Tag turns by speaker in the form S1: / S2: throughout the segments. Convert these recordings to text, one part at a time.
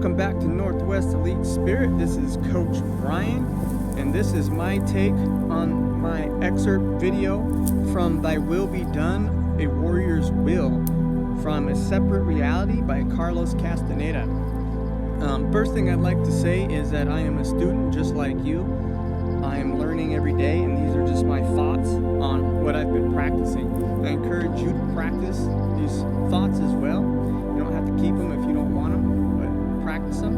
S1: Welcome back to Northwest Elite Spirit. This is Coach Brian, and this is my take on my excerpt video from Thy Will Be Done, A Warrior's Will, from A Separate Reality by Carlos Castaneda. First thing I'd like to say is that I am a student just like you. I am learning every day, and these are just my thoughts on what I've been practicing. I encourage you to practice these thoughts as well. You don't have to keep them if you don't want them, but practice them.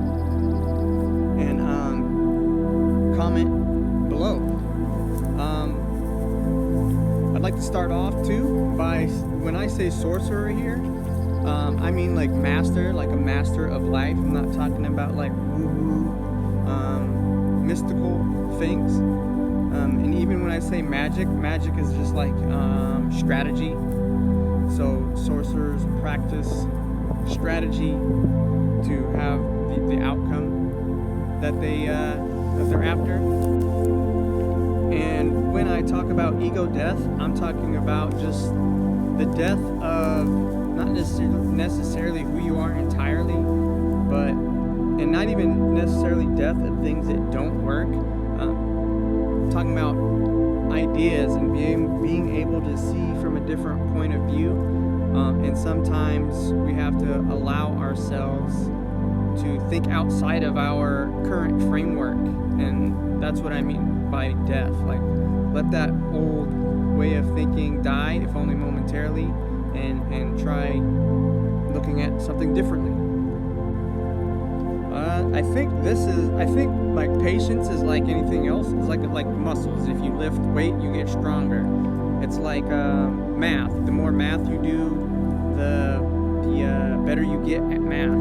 S1: And comment below. I'd like to start off too by, when I say sorcerer here, I mean like master, like a master of life. I'm not talking about like woo-woo, mystical things. And even when I say magic is just like strategy. So sorcerers practice strategy to have the outcome that they're after. And when I talk about ego death, I'm talking about just the death of not necessarily who you are entirely, but and not even necessarily death of things that don't work. Talking about ideas and being able to see from a different point of view, and sometimes we have to allow ourselves to think outside of our current framework, and that's what I mean by death. Like, let that old way of thinking die, if only momentarily, and try looking at something differently. I think like patience is like anything else. It's like muscles. If you lift weight, you get stronger. It's like math. The more math you do, the better you get at math.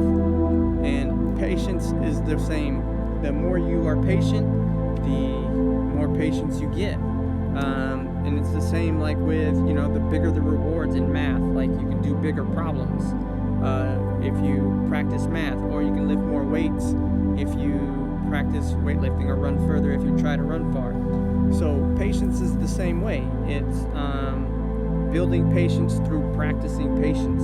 S1: And patience is the same. The more you are patient, the more patience you get. And it's the same like with, the bigger the rewards in math. Like, you can do bigger problems if you practice math, or you can lift more weights if you practice weightlifting, or run further if you try to run far. So patience is the same way. It's building patience through practicing patience.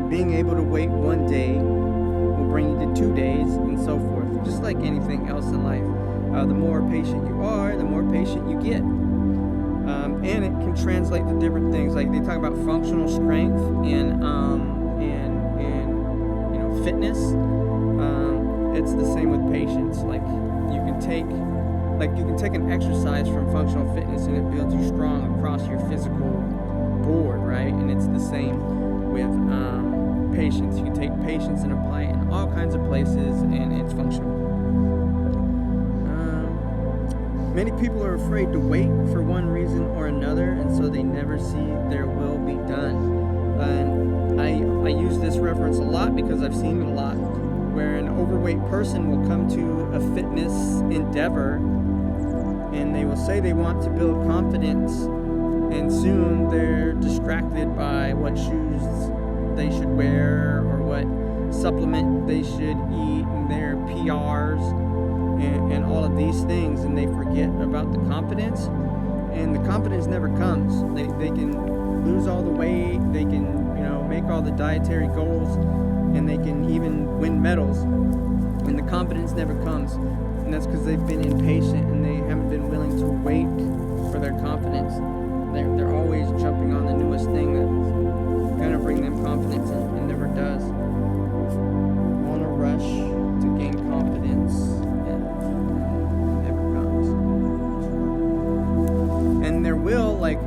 S1: Being able to wait one day will bring you to 2 days, and so forth. Just like anything else in life. The more patient you are, the more patient you get. And it can translate to different things. Like, they talk about functional strength and fitness. It's the same with patience. Like, you can take an exercise from functional fitness, and it builds you strong across your physical board, right? And it's the same with patience. You can take patience and apply it in all kinds of places, and it's functional. Many people are afraid to wait for one reason or another, and so they never see their will be done. And I use this reference a lot because I've seen it a lot, where an overweight person will come to a fitness endeavor, and they will say they want to build confidence, and soon they're distracted by what shoes they should wear or what supplement they should eat, and their PRs and all of these things, and they forget about the confidence. And the confidence never comes. They can lose all the weight, they can make all the dietary goals, and they can even win medals, and the confidence never comes. And that's because they've been impatient, and they haven't been willing to wait for their confidence. They're always jumping on the newest thing that's gonna bring them confidence, and it never does. On a rush to gain confidence, and it never comes. And there will, like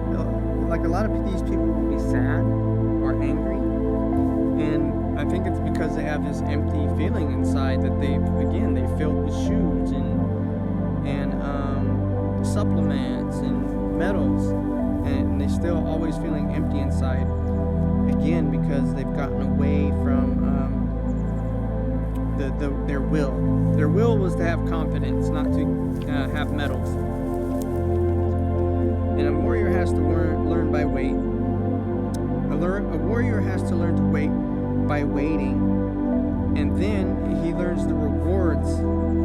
S1: a lot of these people will be sad or angry, and I think it's because they have this empty feeling inside that they filled with shoes and supplements and medals, and they're still always feeling empty inside, again because they've gotten away from their will. Their will was to have confidence, not to have medals. And a warrior has to learn by wait. A warrior has to learn to wait by waiting, and then he learns the rewards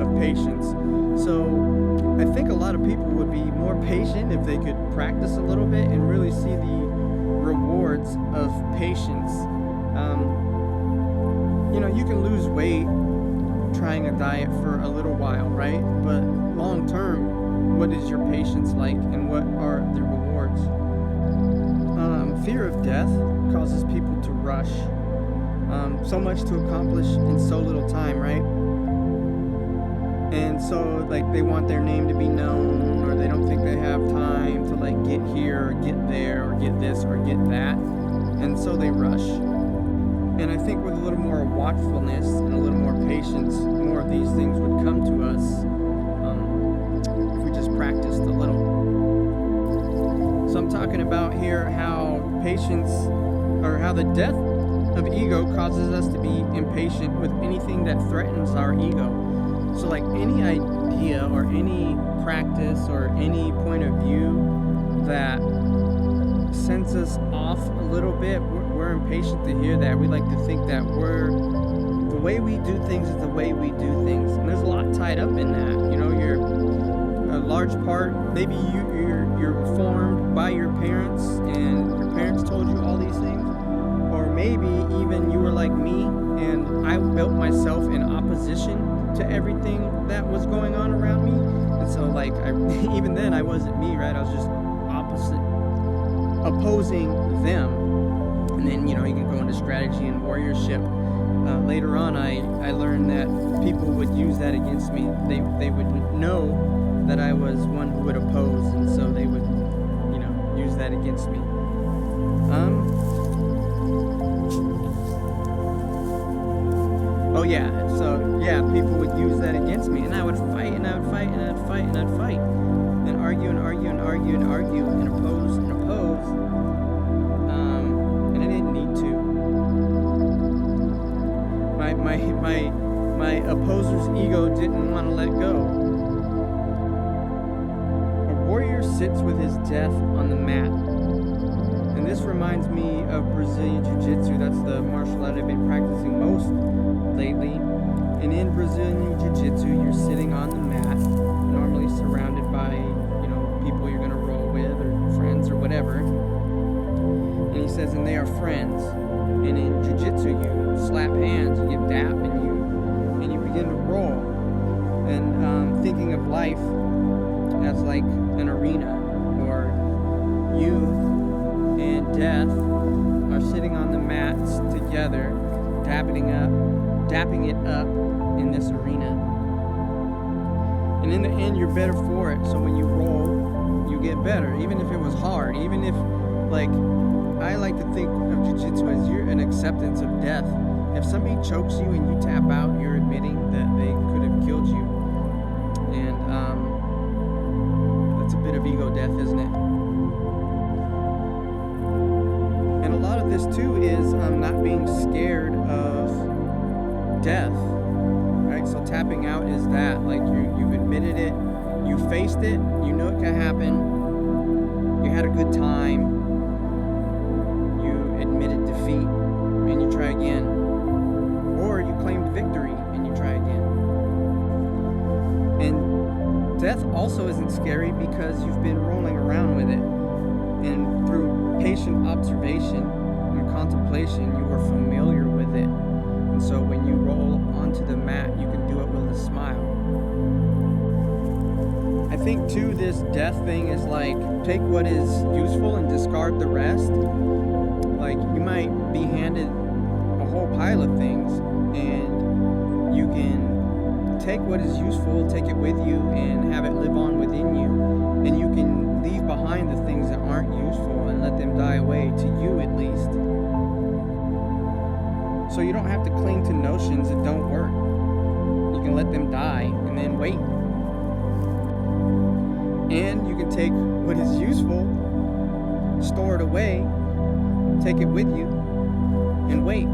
S1: of patience. So I think a lot of people would be more patient if they could practice a little bit and really see the rewards of patience. you can lose weight trying a diet for a little while, right? But long term, what is your patience like, and what are the rewards? Fear of death causes people to rush. So much to accomplish in so little time, right? And so, like, they want their name to be known, or they don't think they have time to, like, get here or get there or get this or get that. And so they rush. And I think with a little more watchfulness and a little more patience, more of these things would come to us if we just practiced a little. So I'm talking about here how patience, or how the death of ego causes us to be impatient with anything that threatens our ego. So like any idea or any practice or any point of view that sends us off a little bit, we're impatient to hear that. We like to think that the way we do things is the way we do things. And there's a lot tied up in that. You're a large part, maybe you're formed by your parents and your parents told you all these things. Or maybe even you were like me and I built myself in opposition to everything that was going on around me. And so like even then I wasn't me, right? I was just opposing them. And then you can go into strategy and warriorship. Later on I learned that people would use that against me. They would know that I was one who would oppose, and so they would use that against me. People would use that against me, and I would fight, and I would fight, and I'd fight, and I'd fight, and argue, and argue, and argue, and argue, and oppose, and oppose, and I didn't need to. My opposer's ego didn't want to let go. A warrior sits with his death on the mat. And this reminds me of Brazilian Jiu-Jitsu. That's the martial art I've been practicing most lately. And in Brazilian Jiu-Jitsu, you're sitting on the mat, normally surrounded by, people you're going to roll with or friends or whatever. And he says, and they are friends. And in Jiu-Jitsu, you slap hands, you give dap, and you begin to roll. And thinking of life as like an arena, or you and death are sitting on the mats together, dapping it up in this arena. And in the end, you're better for it. So when you roll, you get better, even if it was hard. Even if, I like to think of Jiu-Jitsu as an acceptance of death. If somebody chokes you and you tap out, you're admitting that they could have killed you. And that's a bit of ego death, isn't it? And a lot of this too is not being scared of death, right? So tapping out is that, like you've admitted it, you faced it, you know it can happen, you had a good time, you admitted defeat, and you try again, or you claimed victory and you try again. And death also isn't scary because you've been rolling around with it, and through patient observation and contemplation, you are familiar with it. And so when you roll onto the mat, you can do it with a smile. I think too, this death thing is like, take what is useful and discard the rest. Like, you might be handed a whole pile of things, and you can take what is useful, take it with you, and have it live on within you. And you can leave behind the things that aren't useful and let them die away, to you at least. So you don't have to cling to notions that don't work. You can let them die and then wait. And you can take what is useful, store it away, take it with you, and wait.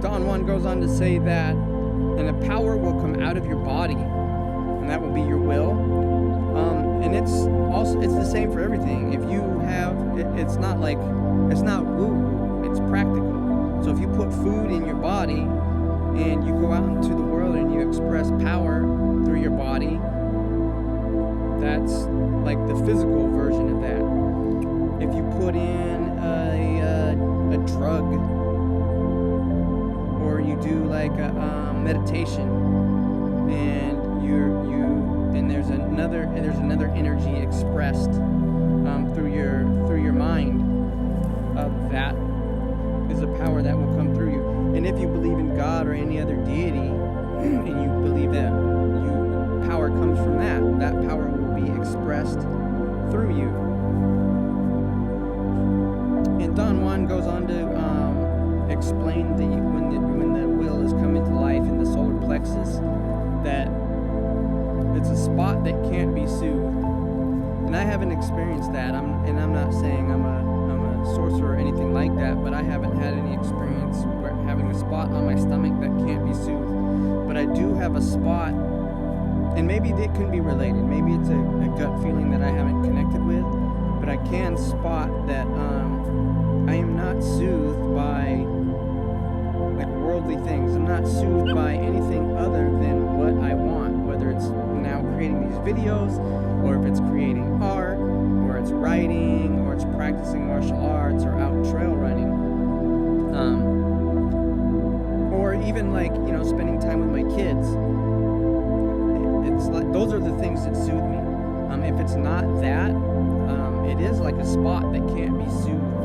S1: Don Juan goes on to say that, and a power will come out of your body, and that will be your will. And it's the same for everything. If you have, it's not woo-woo, it's practical. So if you put food in your body and you go out into the world and you express power through your body, that's like the physical version of that. If you put in a drug or you do like a meditation, and there's another energy expressed through your mind. That is a power that will come through you. And if you believe in God or any other deity, and you believe that power comes from that power will be expressed through you. And Don Juan goes on to explain when the will is coming to life in the solar plexus, that it's a spot that can't be soothed. And I haven't experienced that. I'm not saying I'm a sorcerer or anything like that, but I haven't had any experience where having a spot on my stomach that can't be soothed. But I do have a spot, and maybe it can be related. Maybe it's a gut feeling that I haven't connected with, but I can spot that I am not soothed by like worldly things. I'm not soothed by anything other than what I want, whether it's now creating these videos, or if it's creating art, or it's writing, or it's practicing martial arts, or out trail running, or even like, spending time with my kids. It's like those are the things that soothe me. If it's not that, it is like a spot that can't be soothed.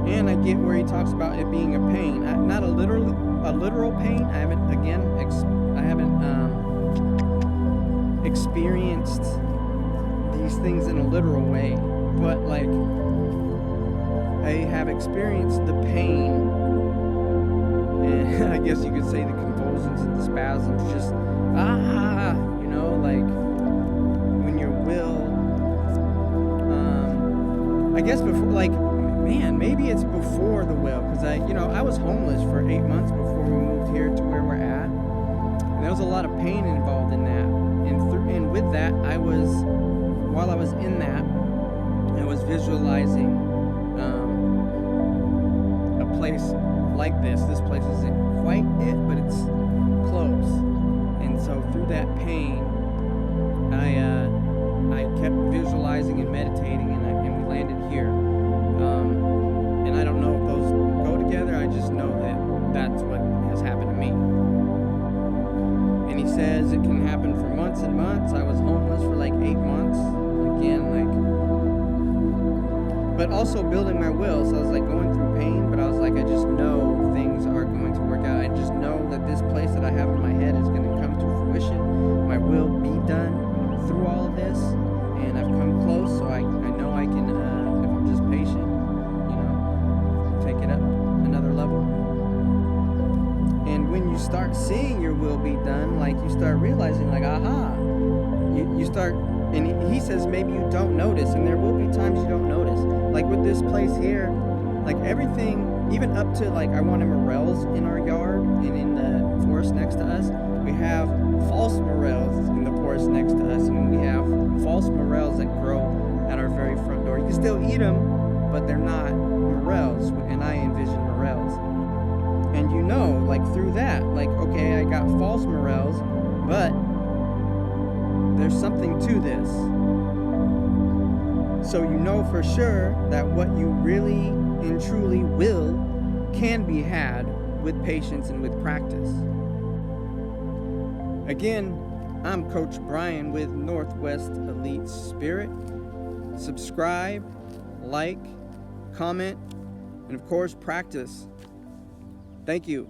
S1: And I get where he talks about it being a pain, not a literal pain. I haven't experienced these things in a literal way, but like I have experienced the pain, and I guess you could say the convulsions and the spasms, just like when your will, I guess before, like, man, maybe it's before the will, because I was homeless for 8 months before we moved here to where we're at, and there was a lot of pain involved in that, and with that, while I was in that, I was visualizing a place like this. This place isn't quite it, but it's close, and so through that pain, I kept visualizing and meditating, and we landed here. And I don't know if those go together. I just know that that's what has happened to me. And he says it can happen for months and months. I was homeless for like 8 months. Again, but also building my will. So I was like going through pain, but I was like, I just know things are going to work out. I just know that this place that I have in my head is going to come to fruition. My will be done through all of this. And I've come close, so I know I can, if I'm just patient, take it up another level. And when you start seeing your will be done, like you start realizing, like, aha, you start, and he says maybe you don't notice, and there will be times you don't notice. Like with this place here, like everything, even up to like I wanted morels in our yard and in the forest next to us, we have false morels in the forest next to us, and we have false morels that grow at our very front door. You can still eat them, but they're not morels, and I envision morels. And like through that, like, okay, I got false morels, but there's something to this. So you know for sure that what you really and truly will can be had with patience and with practice. Again, I'm Coach Brian with Northwest Elite Spirit. Subscribe, like, comment, and of course, practice. Thank you.